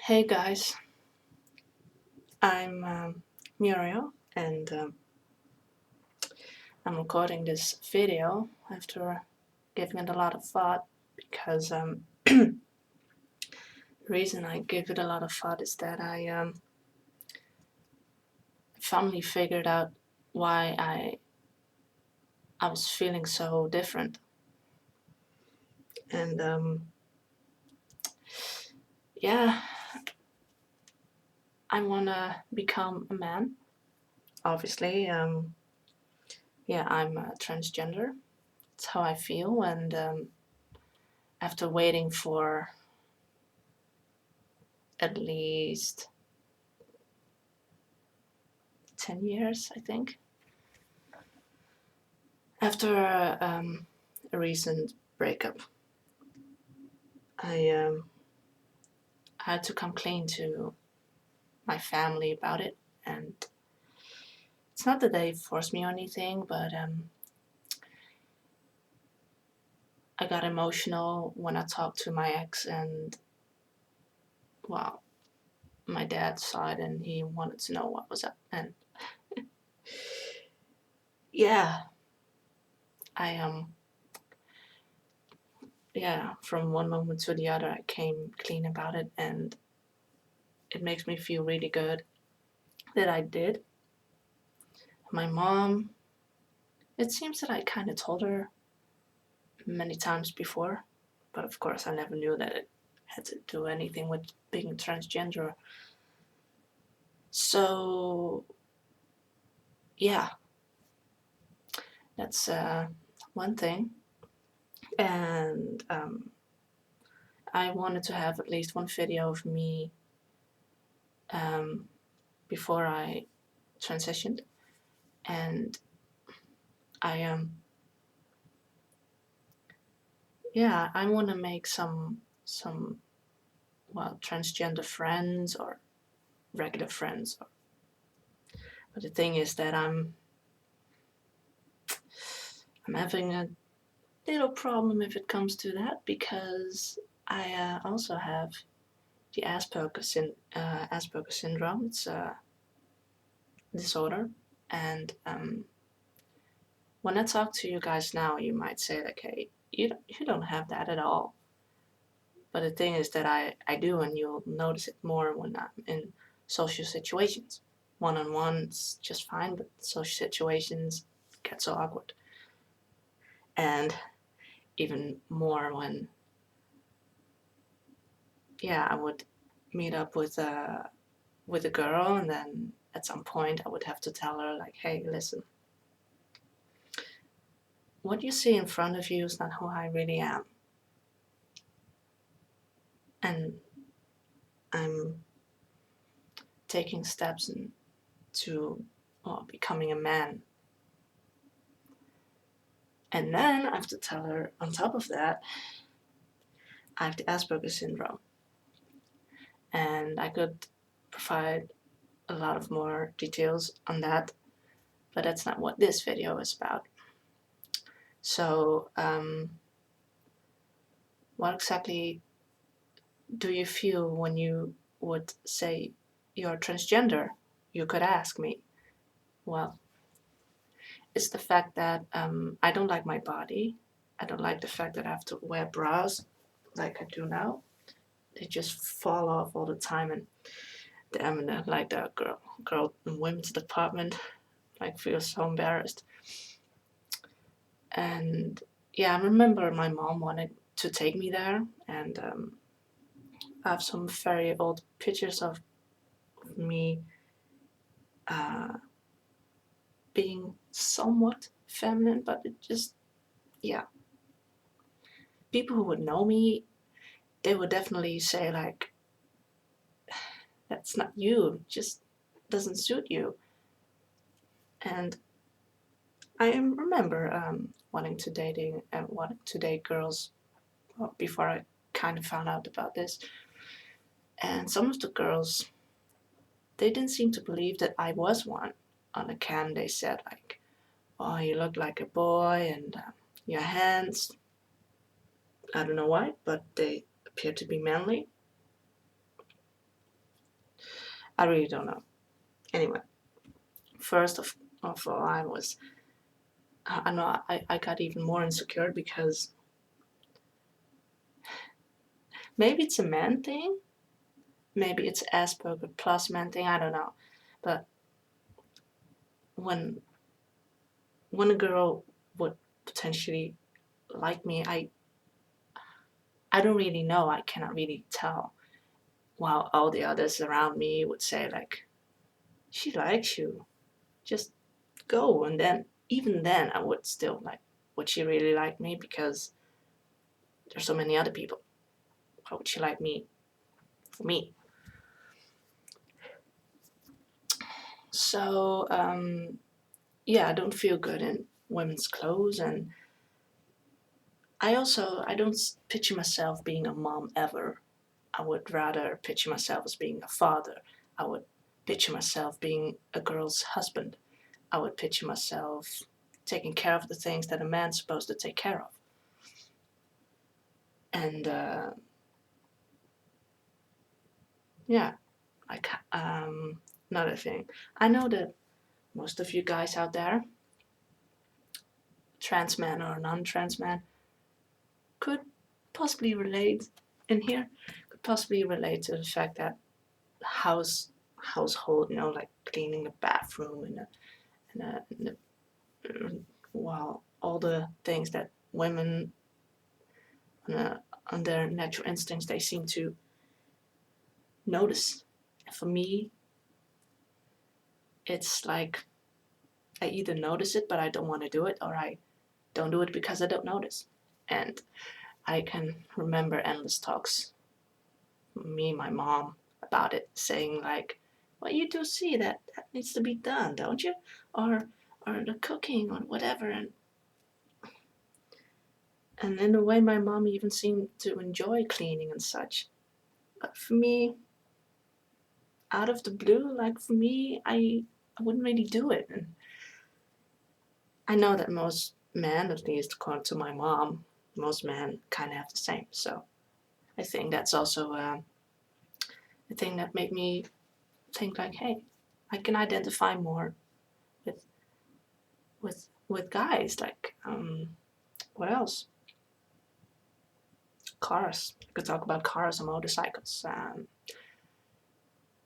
Hey guys, I'm Muriel and I'm recording this video after giving it a lot of thought because the reason I give it a lot of thought is that I finally figured out why I was feeling so different. And yeah, I wanna become a man, obviously. Yeah, I'm transgender. That's how I feel, and after waiting for at least 10 years, I think. After a recent breakup, I had to come clean to my family about it, and it's not that they forced me or anything, but I got emotional when I talked to my ex, and well, my dad saw it and he wanted to know what was up, and yeah, I yeah, from one moment to the other, I came clean about it, and it makes me feel really good that I did. My mom, it seems that I kind of told her many times before, but of course I never knew that it had to do anything with being transgender. So yeah, that's one thing. And I wanted to have at least one video of me um, before I transitioned, and I yeah, I want to make some well, transgender friends or regular friends. But the thing is that I'm having a little problem if it comes to that because I also have the Asperger syndrome. It's a disorder, and when I talk to you guys now, you might say like, "Hey, you don't have that at all." But the thing is that I do, and you'll notice it more when I'm in social situations. One on one, it's just fine, but social situations get so awkward, and even more when yeah, I would meet up with a girl, and then at some point I would have to tell her like, hey, listen, what you see in front of you is not who I really am, and I'm taking steps into becoming a man. And then I have to tell her on top of that I have the Asperger syndrome, and I could provide a lot of more details on that, but that's not what this video is about. So what exactly do you feel when you would say you're transgender? You could ask me. Well, it's the fact that I don't like my body. I don't like the fact that I have to wear bras like I do now. They just fall off all the time, and I'm in like the girl and women's department. Like feel so embarrassed. And yeah, I remember my mom wanted to take me there, and I have some very old pictures of me uh, being somewhat feminine, but it just, yeah. People who would know me, they would definitely say, like, that's not you, it just doesn't suit you. And I remember wanting to date girls before I kind of found out about this. And some of the girls, they didn't seem to believe that I was one. On the cam, they said, like, oh, you look like a boy, and your hands, I don't know why, but they appear to be manly. I really don't know. Anyway, first of all, I know I got even more insecure because maybe it's a man thing, maybe it's Asperger plus man thing, I don't know. But when when a girl would potentially like me, I don't really know. I cannot really tell. While all the others around me would say like, she likes you, just go. And then even then, I would still like, would she really like me? Because there's so many other people. Why would she like me for me? So yeah, I don't feel good in women's clothes, and I don't picture myself being a mom ever. I would rather picture myself as being a father. I would picture myself being a girl's husband. I would picture myself taking care of the things that a man's supposed to take care of. And yeah, like another thing, I know that most of you guys out there, trans man or non-trans man, could possibly relate in here, could possibly relate to the fact that household, like cleaning the bathroom and well, all the things that women on their natural instincts they seem to notice. For me, it's like I either notice it but I don't want to do it, or I don't do it because I don't notice. And I can remember endless talks, me and my mom, about it, saying like, "Well, you do see that needs to be done, don't you?" Or the cooking or whatever. And in a way, my mom even seemed to enjoy cleaning and such. But for me, out of the blue, like for me, I wouldn't really do it. And I know that most men, at least according to my mom, most men kind of have the same. So I think that's also a thing that made me think like, hey, I can identify more with with guys. Like, what else? Cars. We could talk about cars and motorcycles.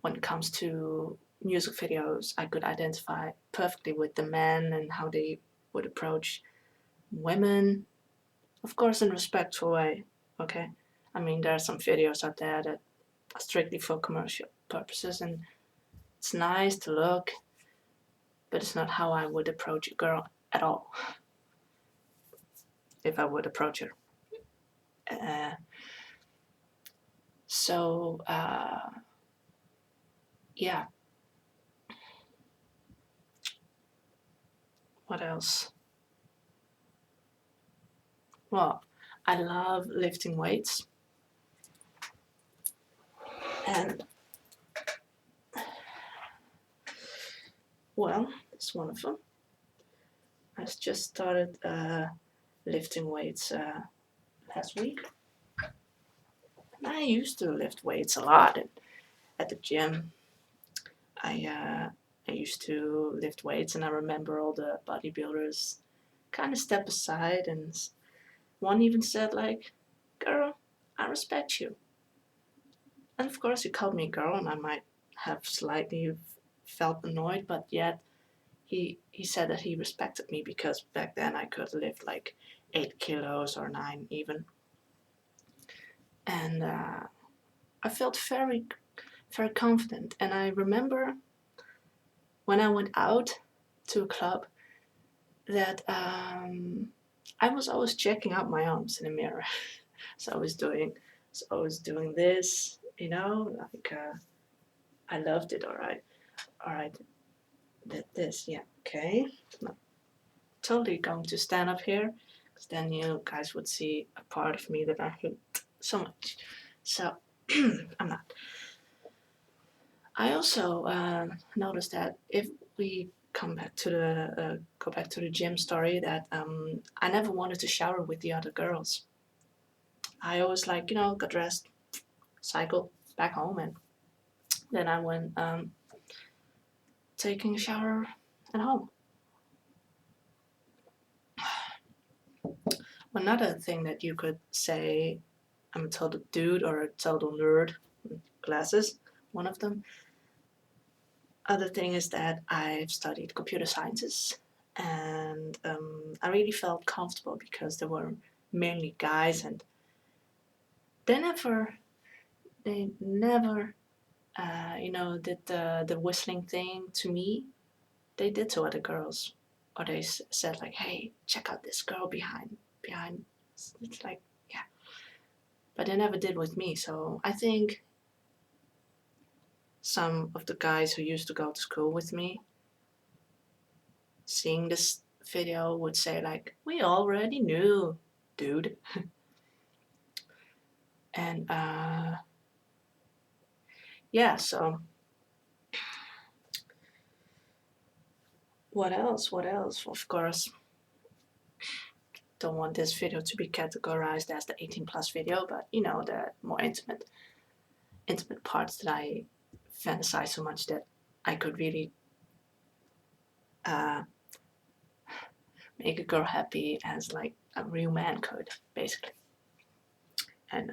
When it comes to music videos, I could identify perfectly with the men and how they would approach women, of course, in a respectful way. Okay, I mean there are some videos out there that are strictly for commercial purposes, and it's nice to look, but it's not how I would approach a girl at all. If I would approach her, uh, so yeah. What else? Well, I love lifting weights, and well, it's one of them. I just started lifting weights last week. I used to lift weights a lot at the gym. I used to lift weights, and I remember all the bodybuilders kind of step aside, and one even said like, "Girl, I respect you." And of course, he called me girl, and I might have slightly felt annoyed, but yet he said that he respected me because back then I could lift like 8 kilos or 9 even, and I felt very confident. And I remember when I went out to a club that I was always checking out my arms in the mirror. so I was doing this, like I loved it. All right, this, yeah, okay. I'm totally going to stand up here, because then you guys would see a part of me that I hate so much. So I'm not. I also noticed that if we go back to the gym story, that I never wanted to shower with the other girls. I always got dressed, cycled back home, and Then I went taking a shower at home. Another thing that you could say, I'm a total dude or a total nerd, glasses, one of them. Other thing is that I've studied computer sciences, and I really felt comfortable because there were mainly guys, and they never, did the whistling thing to me. They did to other girls, or they said like, "Hey, check out this girl behind." It's like, yeah, but they never did with me. So I think some of the guys who used to go to school with me, seeing this video, would say like, "We already knew, dude." And yeah. So what else? What else? Of course, don't want this video to be categorized as the 18 plus video, but the more intimate parts that I fantasize so much that I could really uh, make a girl happy as like a real man could, basically. And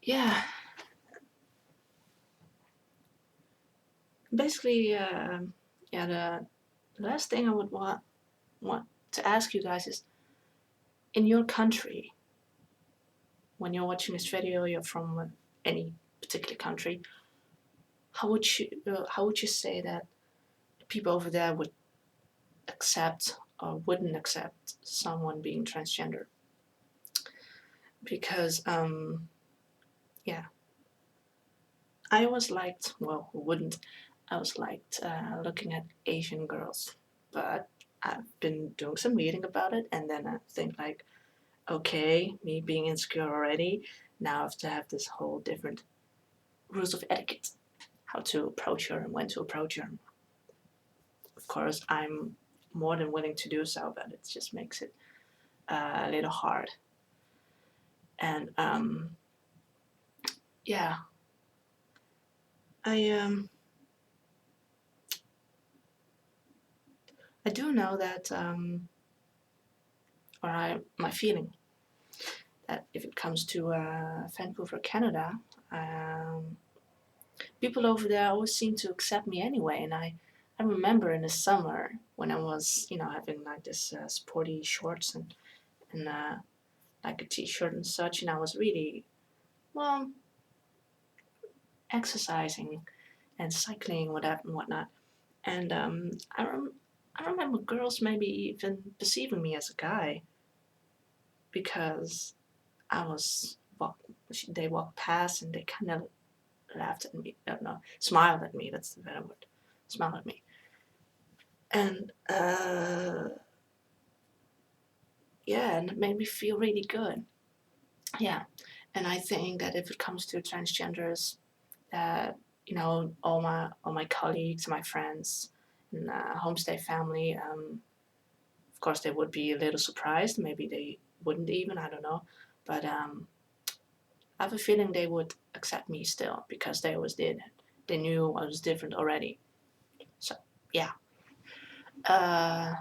yeah, basically, the last thing I would want to ask you guys is, in your country, when you're watching this video, you're from any particular country, how would you say that people over there would accept or wouldn't accept someone being transgender? Because yeah, I always liked, well, who wouldn't? I always liked looking at Asian girls, but I've been doing some reading about it, and then I think like, okay, me being insecure already, now I have to have this whole different rules of etiquette, how to approach her and when to approach her. Of course, I'm more than willing to do so, but it just makes it a little hard. And yeah, I I do know that, my feeling that if it comes to Vancouver, Canada, um, people over there always seem to accept me anyway. And I remember in the summer when I was, having like this sporty shorts and like a t-shirt and such, and I was really, well, exercising and cycling, whatever and whatnot. And I remember girls maybe even perceiving me as a guy because I was they walked past and they kind of laughed at me. No, smiled at me. That's the better word. Smiled at me. And yeah, and it made me feel really good. Yeah, and I think that if it comes to transgenders, that all my colleagues, my friends, and homestay family, of course they would be a little surprised. Maybe they wouldn't even. I don't know, but I have a feeling they would accept me still because they always did. They knew I was different already. So yeah. Uh,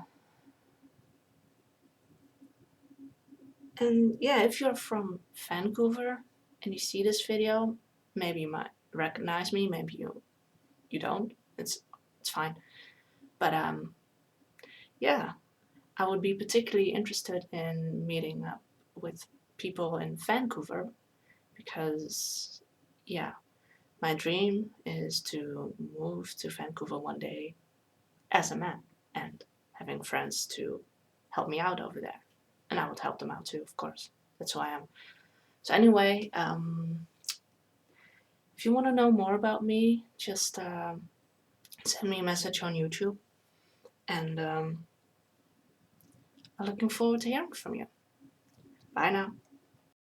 and yeah, if you're from Vancouver and you see this video, maybe you might recognize me. Maybe you don't. It's fine. But yeah, I would be particularly interested in meeting up with people in Vancouver because yeah, my dream is to move to Vancouver one day as a man and having friends to help me out over there. And I would help them out too, of course. That's who I am. So, anyway, if you want to know more about me, just send me a message on YouTube. And I'm looking forward to hearing from you. Bye now.